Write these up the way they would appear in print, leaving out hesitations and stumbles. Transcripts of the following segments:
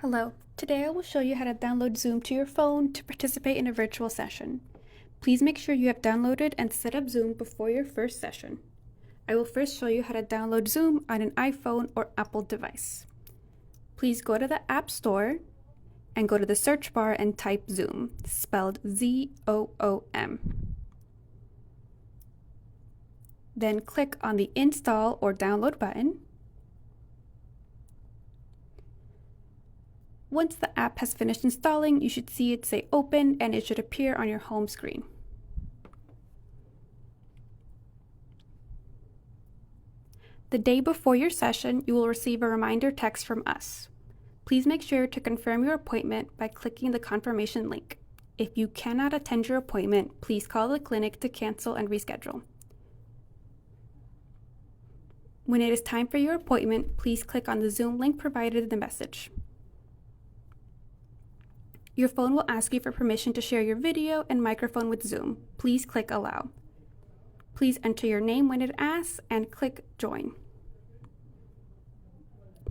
Hello, today I will show you how to download Zoom to your phone to participate in a virtual session. Please make sure you have downloaded and set up Zoom before your first session. I will first show you how to download Zoom on an iPhone or Apple device. Please go to the App Store and go to the search bar and type Zoom, spelled Z-O-O-M. Then click on the Install or Download button. Once the app has finished installing, you should see it say Open and it should appear on your home screen. The day before your session, you will receive a reminder text from us. Please make sure to confirm your appointment by clicking the confirmation link. If you cannot attend your appointment, please call the clinic to cancel and reschedule. When it is time for your appointment, please click on the Zoom link provided in the message. Your phone will ask you for permission to share your video and microphone with Zoom. Please click Allow. Please enter your name when it asks and click Join.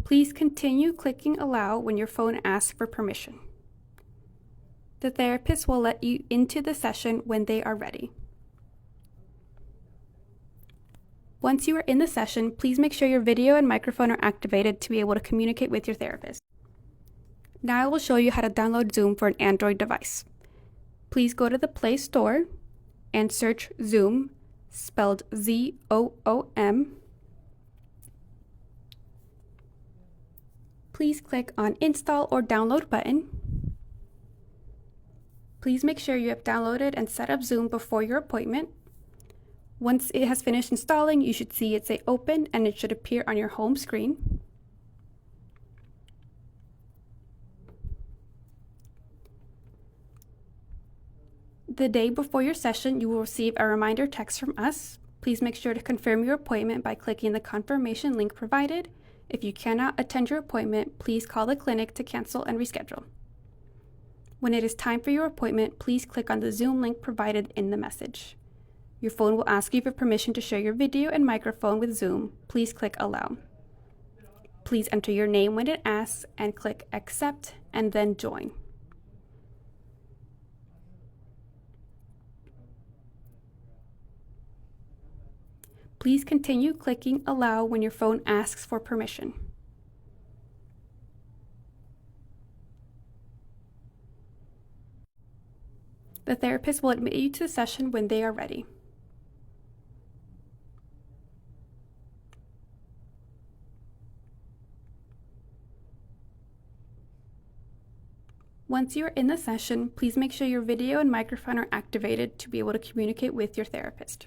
Please continue clicking Allow when your phone asks for permission. The therapist will let you into the session when they are ready. Once you are in the session, please make sure your video and microphone are activated to be able to communicate with your therapist. Now I will show you how to download Zoom for an Android device. Please go to the Play Store and search Zoom, spelled Z-O-O-M. Please click on Install or Download button. Please make sure you have downloaded and set up Zoom before your appointment. Once it has finished installing, you should see it say Open and it should appear on your home screen. The day before your session, you will receive a reminder text from us. Please make sure to confirm your appointment by clicking the confirmation link provided. If you cannot attend your appointment, please call the clinic to cancel and reschedule. When it is time for your appointment, please click on the Zoom link provided in the message. Your phone will ask you for permission to share your video and microphone with Zoom. Please click Allow. Please enter your name when it asks and click Accept and then Join. Please continue clicking Allow when your phone asks for permission. The therapist will admit you to the session when they are ready. Once you are in the session, please make sure your video and microphone are activated to be able to communicate with your therapist.